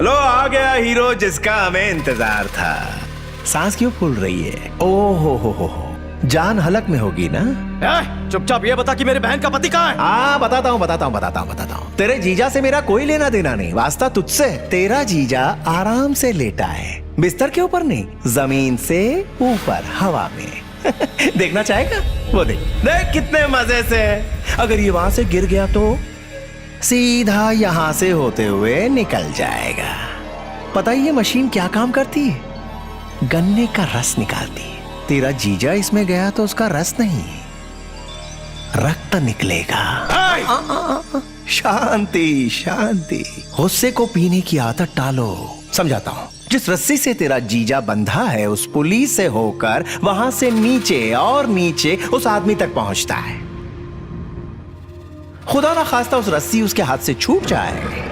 लो आ गया हीरो जिसका हमें इंतजार था। सांस क्यों फूल रही है? ओहो हो, जान हलक में होगी ना? चुपचाप ये बता कि मेरी बहन का पति कहाँ है? हाँ बताता हूँ। तेरे जीजा से मेरा कोई लेना देना नहीं, वास्ता तुझसे। तेरा जीजा आराम से लेटा है, बिस्तर के ऊपर नहीं, जमीन से ऊपर हवा में। देखना चाहेगा? वो देख कितने मजे से। अगर ये वहां से गिर गया तो सीधा यहां से होते हुए निकल जाएगा। पता है ये मशीन क्या काम करती है? गन्ने का रस निकालती है। तेरा जीजा इसमें गया तो उसका रस नहीं, रक्त निकलेगा। शांति शांति, गुस्से को पीने की आदत टालो। समझाता हूं। जिस रस्सी से तेरा जीजा बंधा है उस पुली से होकर वहां से नीचे और नीचे उस आदमी तक पहुंचता है। खुदा ना खास्ता उस रस्सी उसके हाथ से छूट जाए,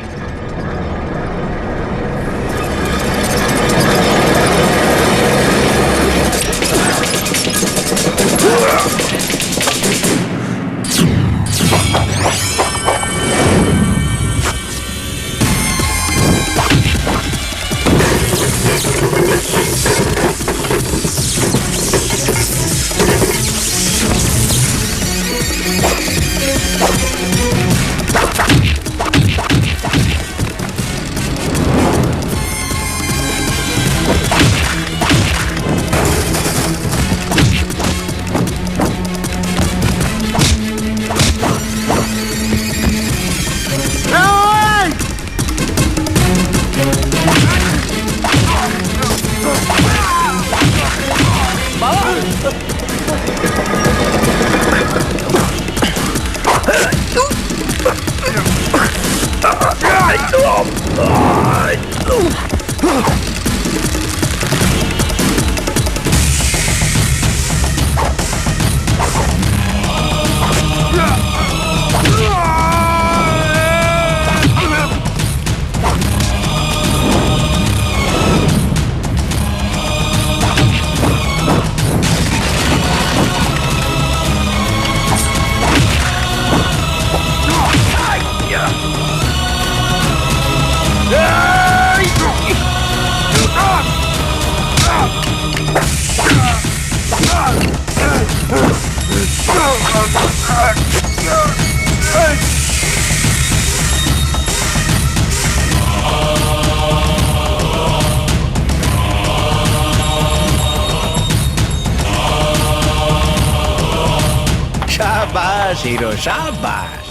शाबाश हीरो शाबाश।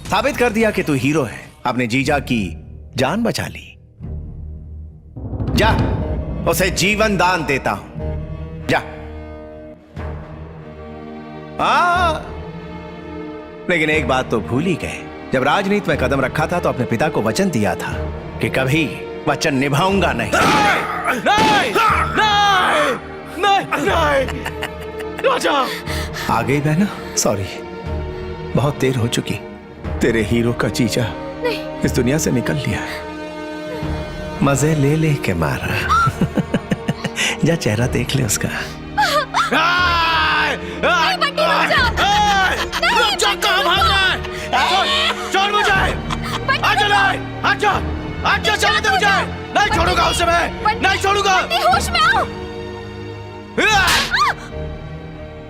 साबित कर दिया कि तू हीरो है। अपने जीजा की जान बचा ली। जा, उसे जीवन दान देता हूं। जा। लेकिन एक बात तो भूल ही गए। जब राजनीति में कदम रखा था तो अपने पिता को वचन दिया था कि कभी वचन निभाऊंगा नहीं। नहीं, नहीं, नहीं, राजा। आ गई बहना, सॉरी, बहुत देर हो चुकी। तेरे हीरो का जीजा इस दुनिया से निकल लिया। मजे ले ले के मारा। जा चेहरा देख ले उसका। कहाँ भाग रहा है? छोड़ मुझे। आजा चले दे मुझे। नहीं छोड़ूंगा उसे मैं, नहीं छोड़ूंगा। होश में आओ।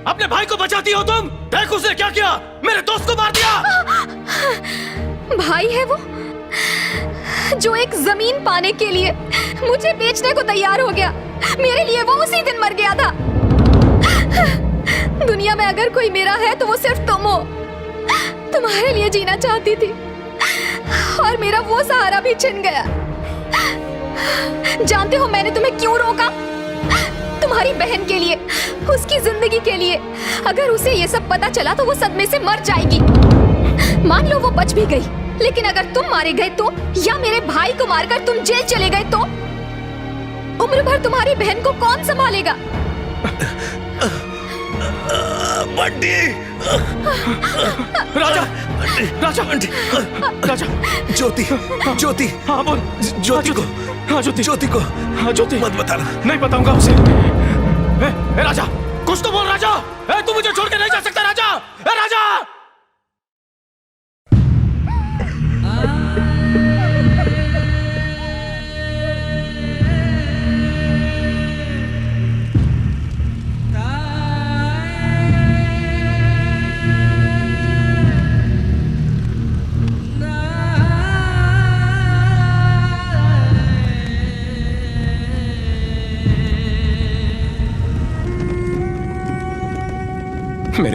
अपने भाई को बचाती हो तुम? देख उसने क्या किया, मेरे दोस्त को मार दिया। भाई है वो जो एक जमीन पाने के लिए मुझे बेचने को तैयार हो गया। मेरे लिए वो उसी दिन मर गया था। दुनिया में अगर कोई मेरा है तो वो सिर्फ तुम हो। तुम्हारे लिए जीना चाहती थी और मेरा वो सहारा भी छिन गया। जानते हो मैंने तुम्हें क्यों रोका? तुम्हारी बहन के लिए, उसकी जिंदगी के लिए। अगर उसे ये सब पता चला तो वो सदमे से मर जाएगी। मान लो वो बच भी गई, लेकिन अगर तुम मारे गए तो, या मेरे भाई को मारकर तुम जेल चले गए तो उम्र भर तुम्हारी बहन को कौन संभालेगा? बंटी। राजा, राजा, राजा। ज्योति, ज्योति। हाँ बोल। ज्योति को, हाँ ज्योति, ज्योति को, हाँ ज्योति। मत बताना। नहीं बताऊंगा उसे। ए राजा, कुछ तो बोल राजा। तू मुझे छोड़ के नहीं जा सकता राजा। राजा।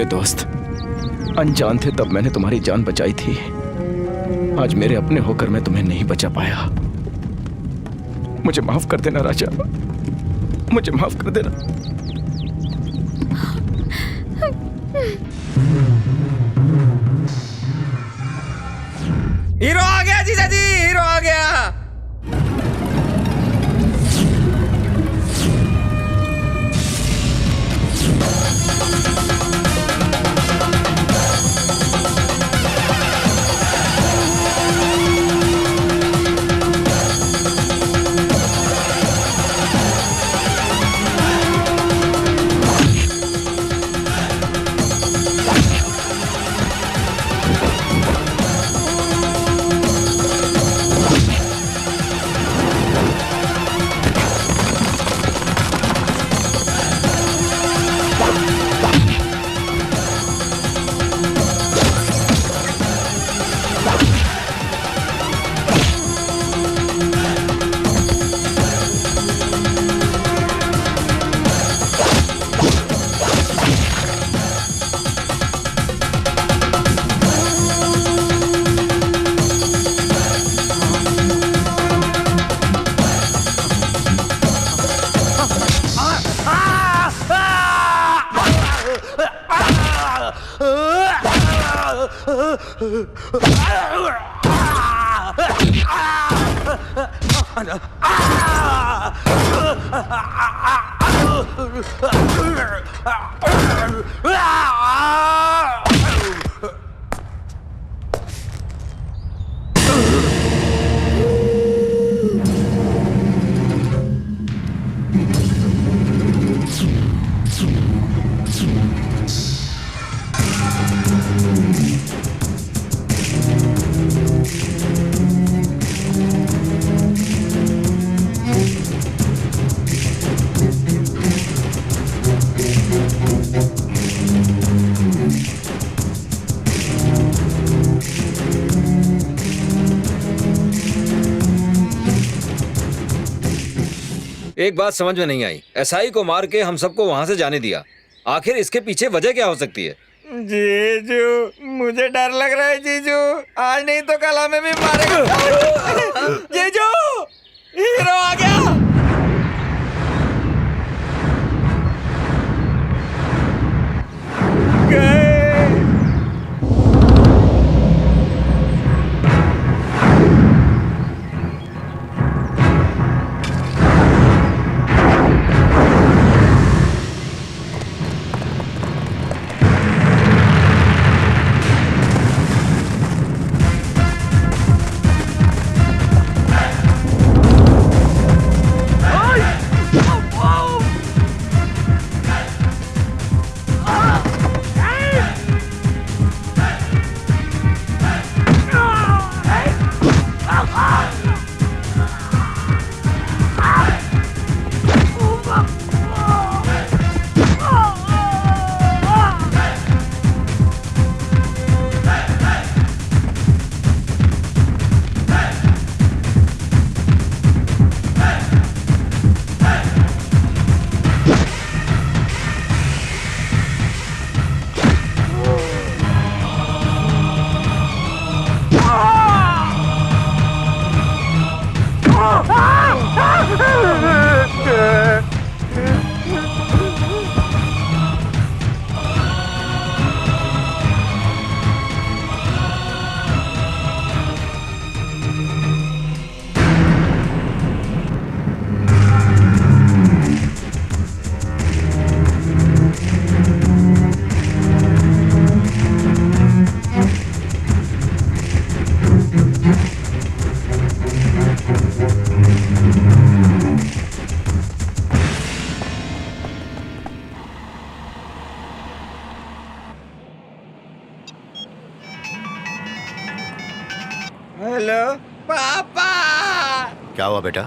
मेरे दोस्त, अनजान थे तब मैंने तुम्हारी जान बचाई थी। आज मेरे अपने होकर मैं तुम्हें नहीं बचा पाया। मुझे माफ कर देना राजा, मुझे माफ कर देना। हीरो आ गया जीजा जी, हीरो आ गया। एक बात समझ में नहीं आई, एसआई को मार के हम सबको वहां से जाने दिया। आखिर इसके पीछे वजह क्या हो सकती है? जीजू मुझे डर लग रहा है जीजू, आज नहीं तो कल हमें भी मारेगा। जीजू हीरो आ गया। हेलो पापा। क्या हुआ बेटा,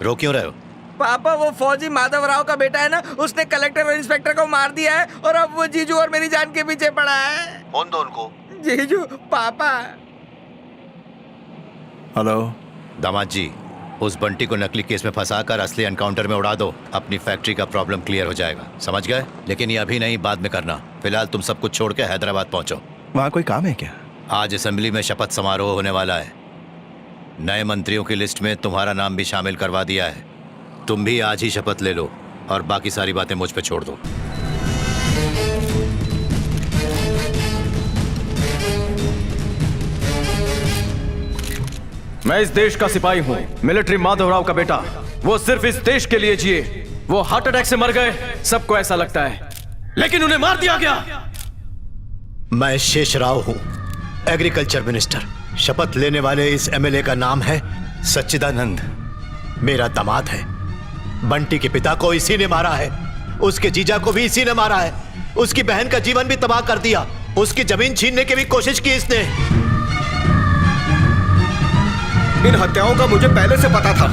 रो क्यों रहे हो? पापा वो फौजी माधव राव का बेटा है ना, उसने कलेक्टर और इंस्पेक्टर को मार दिया है और अब वो जीजू और मेरी जान के पीछे पड़ा है। कौन दो उनको? जीजू पापा। हेलो दामाद जी, उस बंटी को नकली केस में फंसाकर असली एनकाउंटर में उड़ा दो। अपनी फैक्ट्री का प्रॉब्लम क्लियर हो जाएगा, समझ गए? लेकिन ये अभी नहीं, बाद में करना। फिलहाल तुम सब कुछ छोड़ के हैदराबाद पहुंचो। वहाँ कोई काम है क्या? आज असेंबली में शपथ समारोह होने वाला है। नए मंत्रियों की लिस्ट में तुम्हारा नाम भी शामिल करवा दिया है। तुम भी आज ही शपथ ले लो और बाकी सारी बातें मुझ पे छोड़ दो। मैं इस देश का सिपाही हूँ, मिलिट्री माधवराव का बेटा। वो सिर्फ इस देश के लिए जिए। वो हार्ट अटैक से मर गए, सबको ऐसा लगता है, लेकिन उन्हें मार दिया गया। मैं शेषराव हूँ, एग्रीकल्चर मिनिस्टर। शपथ लेने वाले इस एमएलए का नाम है सच्चिदानंद। मेरा दामाद है। बंटी के पिता को इसी ने मारा है, उसके जीजा को भी इसी ने मारा है, उसकी बहन का जीवन भी तबाह कर दिया, उसकी जमीन छीनने की भी कोशिश की इसने। इन हत्याओं का मुझे पहले से पता था,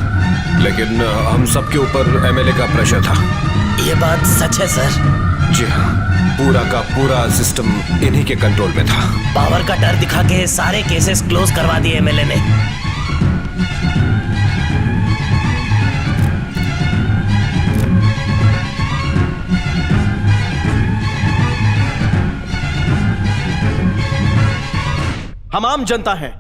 लेकिन हम सबके ऊपर एमएलए का प्रेशर था। ये बात सच है सर? जी हाँ, पूरा का पूरा सिस्टम इन्हीं के कंट्रोल में था। पावर का डर दिखा के सारे केसेस क्लोज करवा दिए एमएलए ने। हम आम जनता हैं,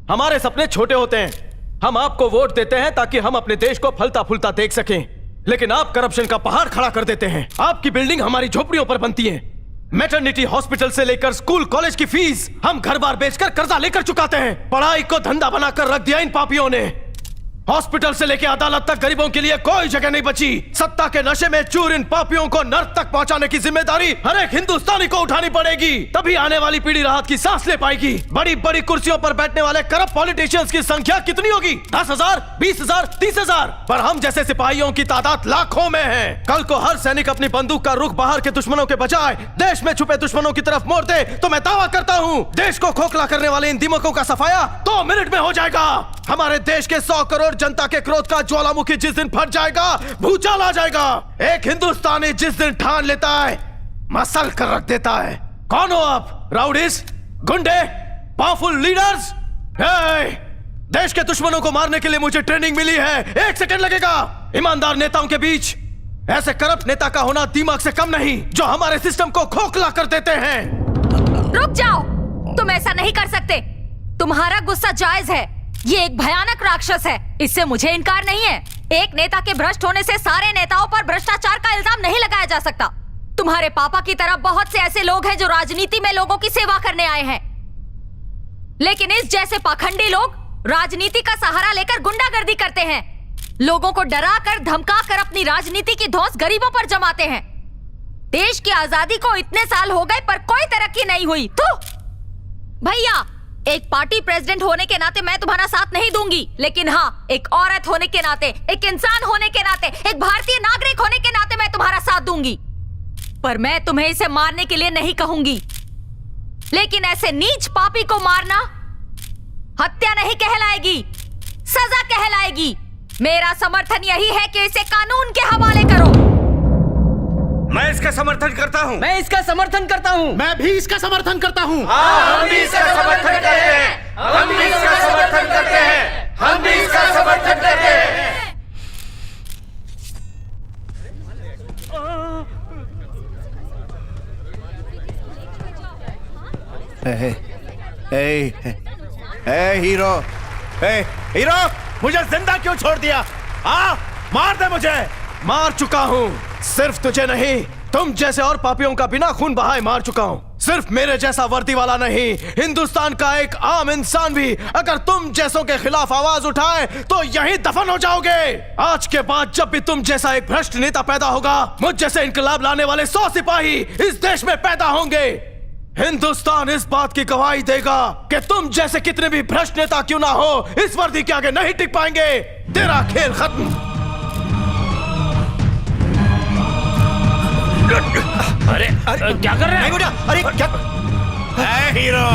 हमारे सपने छोटे होते हैं। हम आपको वोट देते हैं ताकि हम अपने देश को फलता फूलता देख सकें, लेकिन आप करप्शन का पहाड़ खड़ा कर देते हैं। आपकी बिल्डिंग हमारी झोपड़ियों पर बनती है। मैटरनिटी हॉस्पिटल से लेकर स्कूल कॉलेज की फीस हम घर बार बेचकर कर्जा लेकर चुकाते हैं। पढ़ाई को धंधा बनाकर रख दिया इन पापियों ने। हॉस्पिटल से लेकर अदालत तक गरीबों के लिए कोई जगह नहीं बची। सत्ता के नशे में चूर इन पापियों को नर्क तक पहुंचाने की जिम्मेदारी हर एक हिंदुस्तानी को उठानी पड़ेगी। तभी आने वाली पीढ़ी राहत की सांस ले पाएगी। बड़ी बड़ी कुर्सियों पर बैठने वाले करप्ट पॉलिटिशियंस की संख्या कितनी होगी? 10,000, 20,000, 30,000, पर हम जैसे सिपाहियों की तादाद लाखों में है। कल को हर सैनिक अपनी बंदूक का रुख बाहर के दुश्मनों के बजाय देश में छुपे दुश्मनों की तरफ मोड़ दे तो मैं दावा करता हूँ देश को खोखला करने वाले इन दिमागों का सफाया 2 मिनट में हो जाएगा। हमारे देश के 100 करोड़ जनता के क्रोध का ज्वालामुखी जिस दिन फट जाएगा, भूचाल आ जाएगा। एक हिंदुस्तानी जिस दिन ठान लेता है, मसल कर रख देता है। कौन हो आप? राउडीज, गुंडे, पावरफुल लीडर्स? देश के दुश्मनों को मारने के लिए मुझे ट्रेनिंग मिली है। 1 सेकंड लगेगा। ईमानदार नेताओं के बीच ऐसे करप्ट नेता का होना दिमाग से कम नहीं, जो हमारे सिस्टम को खोखला कर देते हैं। रुक जाओ, तुम ऐसा नहीं कर सकते। तुम्हारा गुस्सा जायज है। ये एक भयानक राक्षस है, इससे मुझे इनकार नहीं है। एक नेता के भ्रष्ट होने से सारे नेताओं पर भ्रष्टाचार का इल्जाम नहीं लगाया जा सकता। तुम्हारे पापा की तरह बहुत से ऐसे लोग हैं जो राजनीति में लोगों की सेवा करने आए हैं, लेकिन इस जैसे पाखंडी लोग राजनीति का सहारा लेकर गुंडागर्दी करते हैं। लोगों को डरा कर धमका कर अपनी राजनीति की धौंस गरीबों पर जमाते हैं। देश की आजादी को इतने साल हो गए पर कोई तरक्की नहीं हुई। तो भैया, एक पार्टी प्रेसिडेंट होने के नाते मैं तुम्हारा साथ नहीं दूंगी, लेकिन हाँ, एक औरत होने के नाते, एक इंसान होने के नाते, एक भारतीय नागरिक होने के नाते मैं तुम्हारा साथ दूंगी। पर मैं तुम्हें इसे मारने के लिए नहीं कहूंगी, लेकिन ऐसे नीच पापी को मारना हत्या नहीं कहलाएगी, सजा कहलाएगी। मेरा समर्थन यही है कि इसे कानून के हवाले करो। मैं इसका समर्थन करता हूँ। मैं इसका समर्थन करता हूँ। मैं भी इसका समर्थन करता हूँ। हम भी इसका समर्थन करते हैं। हम भी इसका समर्थन करते हैं। हम भी इसका समर्थन करते हैं। हीरो, हीरो, मुझे जिंदा क्यों छोड़ दिया? मार दे मुझे। मार चुका हूँ, सिर्फ तुझे नहीं, तुम जैसे और पापियों का बिना खून बहाए मार चुका हूँ। सिर्फ मेरे जैसा वर्दी वाला नहीं, हिंदुस्तान का एक आम इंसान भी अगर तुम जैसों के खिलाफ आवाज उठाए तो यहीं दफन हो जाओगे। आज के बाद जब भी तुम जैसा एक भ्रष्ट नेता पैदा होगा, मुझ जैसे इनकलाब लाने वाले 100 सिपाही इस देश में पैदा होंगे। हिंदुस्तान इस बात की गवाही देगा कि तुम जैसे कितने भी भ्रष्ट नेता क्यों ना हो, इस वर्दी के आगे नहीं टिक पाएंगे। तेरा खेल खत्म। अरे क्या कर रहे हैं? अरे क्या? हीरो,